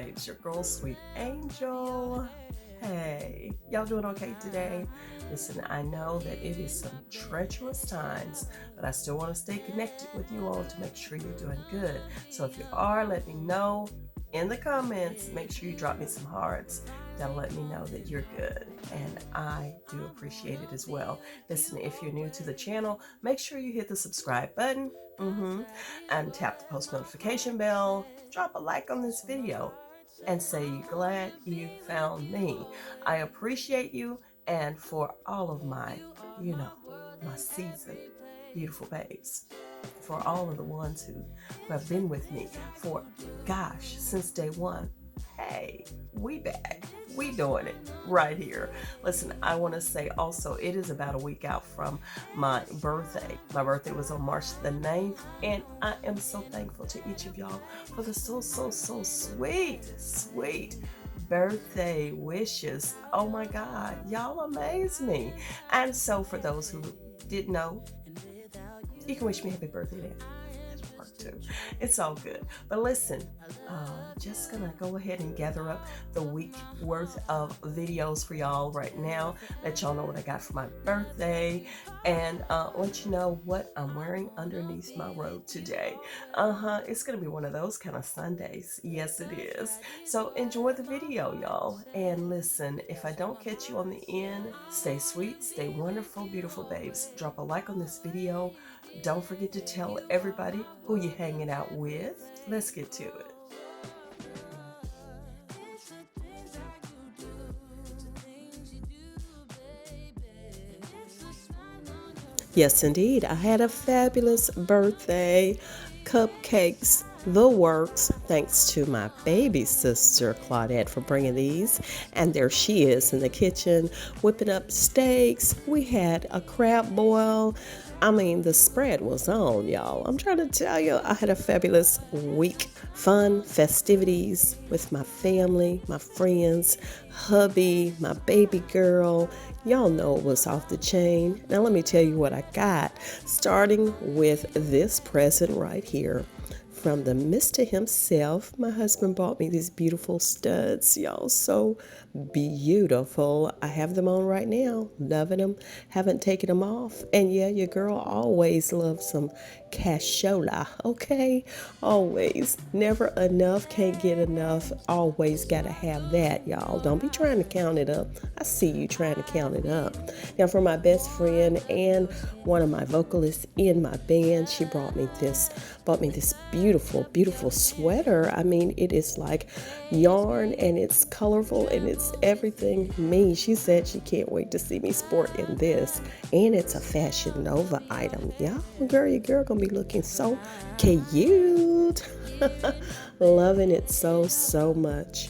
babes, your girl, Sweet Angel. Hey, y'all doing okay today? Listen, I know that it is some treacherous times, but I still want to stay connected with you all to make sure you're doing good. So if you are, let me know in the comments. Make sure you drop me some hearts. That'll let me know that you're good, and I do appreciate it as well. Listen, if you're new to the channel, make sure you hit the subscribe button, and tap the post notification bell. Drop a like on this video and say you're glad you found me. I appreciate you, and for all of my, my seasoned beautiful babes, for all of the ones who have been with me for, gosh, since day one. Hey, we back. We doing it right here. Listen, I want to say also, it is about a week out from my birthday. My birthday was on March the 9th, and I am so thankful to each of y'all for the so sweet birthday wishes. Oh my God, y'all amaze me. And so for those who didn't know, you can wish me happy birthday then. Too. It's all good. But listen, just gonna go ahead and gather up the week worth of videos for y'all right now. Let y'all know what I got for my birthday, and let you know what I'm wearing underneath my robe today. It's gonna be one of those kind of Sundays. Yes, it is. So enjoy the video, y'all. And listen, if I don't catch you on the end, stay sweet, stay wonderful, beautiful babes. Drop a like on this video. Don't forget to tell everybody who you're hanging out with. Let's get to it. Yes, indeed. I had a fabulous birthday. Cupcakes, the works. Thanks to my baby sister, Claudette, for bringing these. And there she is in the kitchen, whipping up steaks. We had a crab boil. I mean, the spread was on, y'all. I'm trying to tell you, I had a fabulous week. Fun festivities with my family, my friends, hubby, my baby girl. Y'all know it was off the chain. Now let me tell you what I got, starting with this present right here. From the Mr. himself, my husband bought me these beautiful studs, y'all. So beautiful. I have them on right now. Loving them. Haven't taken them off. And yeah, your girl always loves some cashola, okay? Always. Never enough. Can't get enough. Always got to have that, y'all. Don't be trying to count it up. I see you trying to count it up. Now, for my best friend and one of my vocalists in my band, she bought me this beautiful sweater. I mean, it is like yarn, and it's colorful, and it's everything me. She said she can't wait to see me sport in this, and it's a Fashion Nova item. Y'all, your girl gonna be looking so cute. Loving it so much.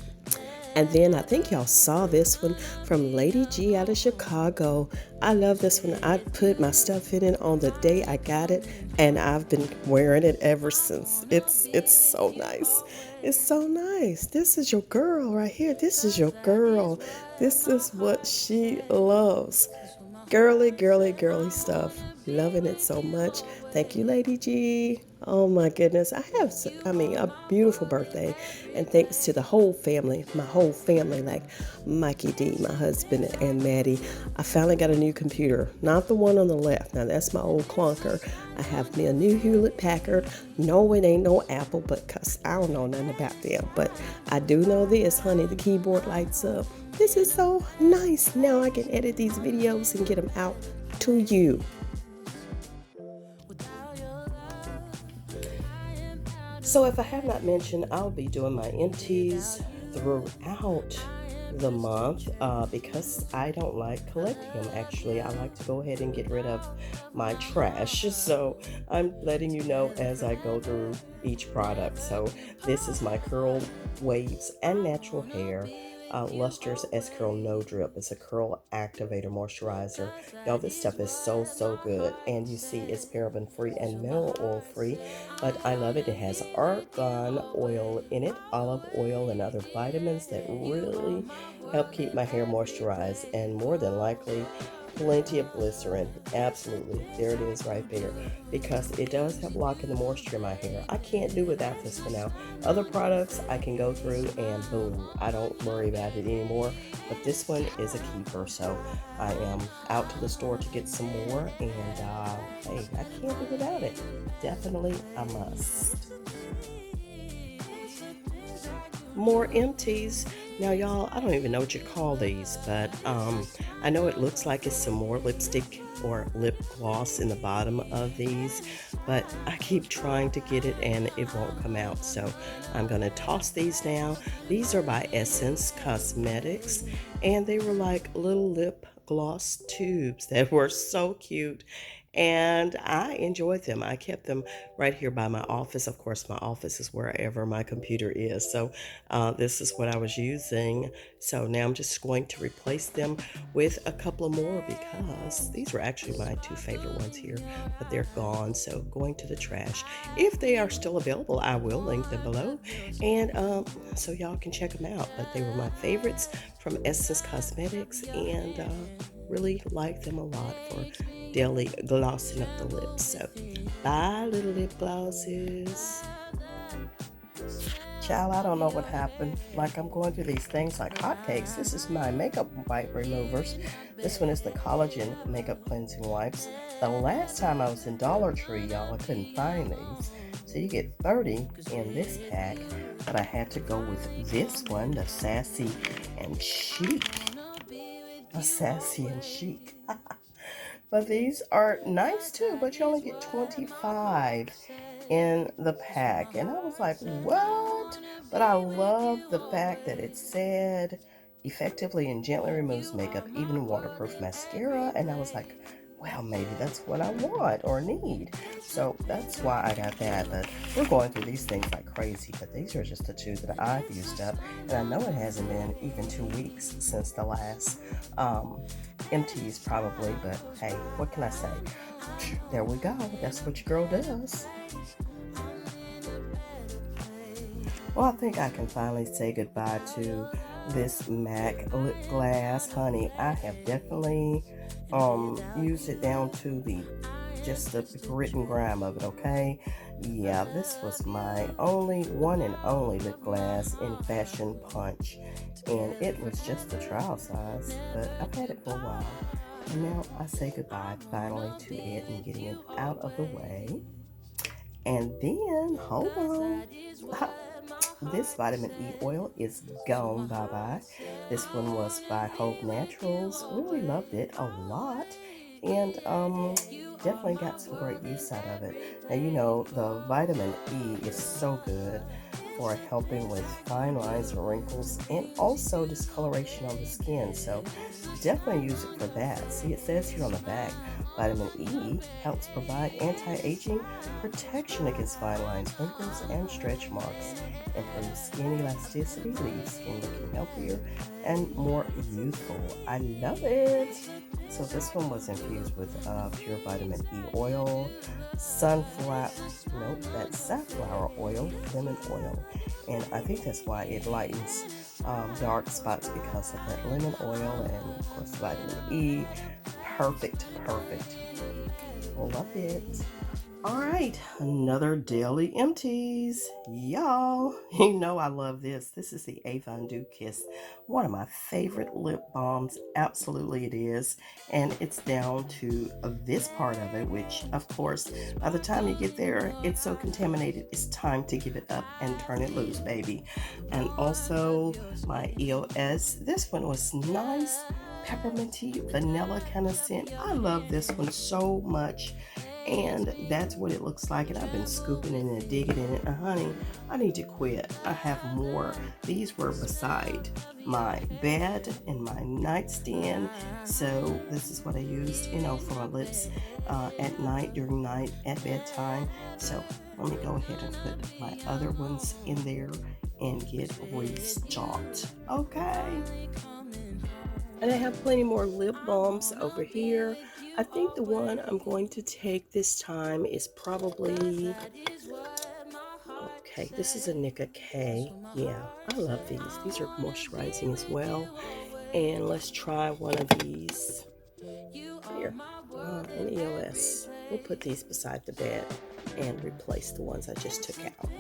And then I think y'all saw this one from Lady G out of Chicago. I love this one. I put my stuff in it on the day I got it, and I've been wearing it ever since. It's so nice. It's so nice. This is your girl right here. This is your girl. This is what she loves. Girly stuff. Loving it so much. Thank you, Lady G. Oh my goodness. A beautiful birthday. And thanks to the whole family, my whole family, like Mikey D, my husband, and Maddie. I finally got a new computer. Not the one on the left. Now that's my old clunker. I have me a new Hewlett Packard. No, it ain't no Apple, but cause I don't know nothing about them. But I do know this, honey, the keyboard lights up. This is so nice. Now I can edit these videos and get them out to you. So if I have not mentioned, I'll be doing my empties throughout the month because I don't like collecting them. Actually, I like to go ahead and get rid of my trash. So I'm letting you know as I go through each product. So this is my curl waves and natural hair. Luster's S-Curl No Drip. It's a curl activator moisturizer. Y'all, this stuff is so good. And you see it's paraben free and mineral oil free. But I love it. It has argan oil in it, olive oil, and other vitamins that really help keep my hair moisturized. And more than likely, plenty of glycerin. Absolutely. There it is right there. Because it does help lock in the moisture in my hair. I can't do without this for now. Other products I can go through and boom, I don't worry about it anymore. But this one is a keeper. So I am out to the store to get some more. And hey, I can't do without it. Definitely a must. More empties. Now, y'all, I don't even know what you call these, but I know it looks like it's some more lipstick or lip gloss in the bottom of these, but I keep trying to get it and it won't come out. So I'm going to toss these now. These are by Essence Cosmetics, and they were like little lip gloss tubes that were so cute, and I enjoyed them. I kept them right here by my office. Of course, my office is wherever my computer is. So this is what I was using. So now I'm just going to replace them with a couple of more because these were actually my two favorite ones here, but they're gone. So going to the trash. If they are still available, I will link them below, and so y'all can check them out. But they were my favorites from Essence Cosmetics, and really like them a lot for daily glossing up the lips. So bye, little lip glosses. Child, I don't know what happened. Like, I'm going through these things like hotcakes. This is my makeup wipe removers. This one is the collagen makeup cleansing wipes. The last time I was in Dollar Tree, y'all, I couldn't find these. So you get 30 in this pack, but I had to go with this one, the Sassy and Chic. A Sassy and Chic. But these are nice too, but you only get 25 in the pack. And I was like, what? But I love the fact that it said effectively and gently removes makeup, even waterproof mascara. And I was like, well, maybe that's what I want or need. So that's why I got that. But we're going through these things like crazy. But these are just the two that I've used up. And I know it hasn't been even 2 weeks since the last empties probably. But hey, what can I say? There we go. That's what your girl does. Well, I think I can finally say goodbye to this MAC lip glass. Honey, I have definitely used it down to the just the grit and grime of it, okay? Yeah, this was my only one and only lip glass in Fashion Punch, and it was just the trial size, but I've had it for a while. And now I say goodbye finally to it and getting it out of the way. And then, hold on. This vitamin E oil is gone, bye-bye. This one was by Hope Naturals. Really loved it a lot. And definitely got some great use out of it. Now, you know, the vitamin E is so good for helping with fine lines and wrinkles and also discoloration on the skin. So definitely use it for that. See, it says here on the back, vitamin E helps provide anti-aging protection against fine lines, wrinkles, and stretch marks. Improves skin elasticity, leaves skin looking healthier and more youthful. I love it. So this one was infused with pure vitamin E oil, safflower oil, lemon oil, and I think that's why it lightens dark spots because of that lemon oil and of course vitamin E. Perfect. Love it. All right, another daily empties. Y'all, you know I love this. This is the Avon Dew Kiss, one of my favorite lip balms. Absolutely it is. And it's down to this part of it, which of course, by the time you get there, it's so contaminated, it's time to give it up and turn it loose, baby. And also my EOS. This one was nice, pepperminty, vanilla kind of scent. I love this one so much. And that's what it looks like. And I've been scooping in and digging in it. And honey, I need to quit. I have more. These were beside my bed and my nightstand. So this is what I used, you know, for my lips at night, during night, at bedtime. So let me go ahead and put my other ones in there and get restocked. Okay. And I have plenty more lip balms over here. I think the one I'm going to take this time is probably, okay, this is a Nicka K. Yeah, I love these. These are moisturizing as well. And let's try one of these. Here, an EOS. We'll put these beside the bed and replace the ones I just took out.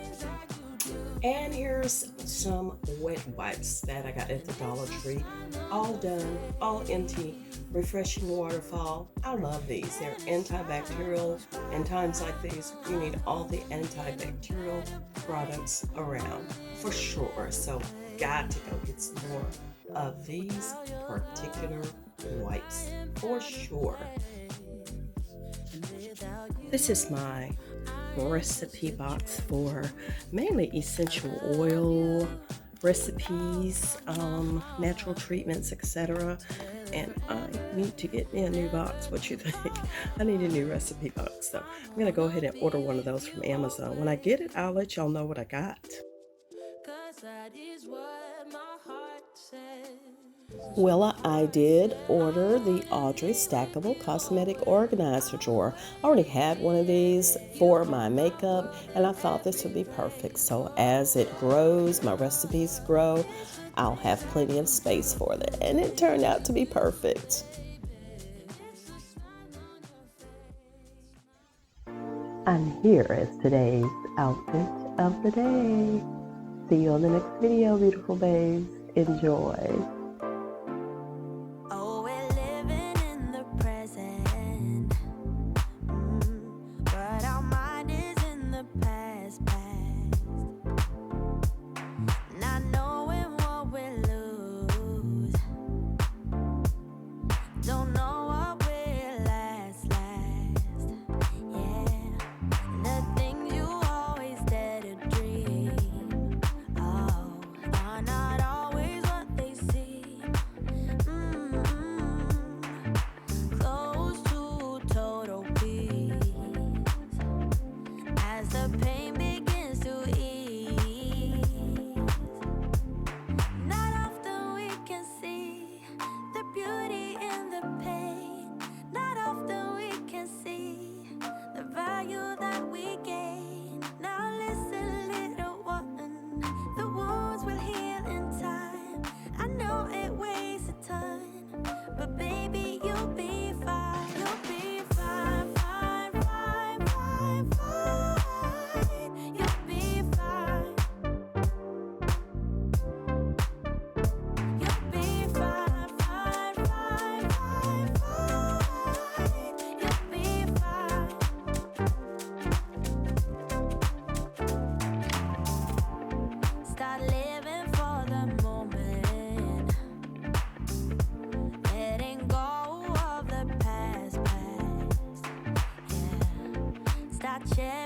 And here's some wet wipes that I got at the Dollar Tree. All done, all empty, refreshing waterfall. I love these. They're antibacterial. In times like these, you need all the antibacterial products around for sure. So got to go get some more of these particular wipes for sure. This is my recipe box for mainly essential oil recipes, natural treatments, etc. And I need to get me a new box. What you think? I need a new recipe box. So I'm gonna go ahead and order one of those from Amazon. When I get it, I'll let y'all know what I got. Well, I did order the Ootd stackable cosmetic organizer drawer. I already had one of these for my makeup, and I thought this would be perfect. So as it grows, my recipes grow, I'll have plenty of space for it. And it turned out to be perfect. And here is today's outfit of the day. See you on the next video, beautiful babes. Enjoy. Chit.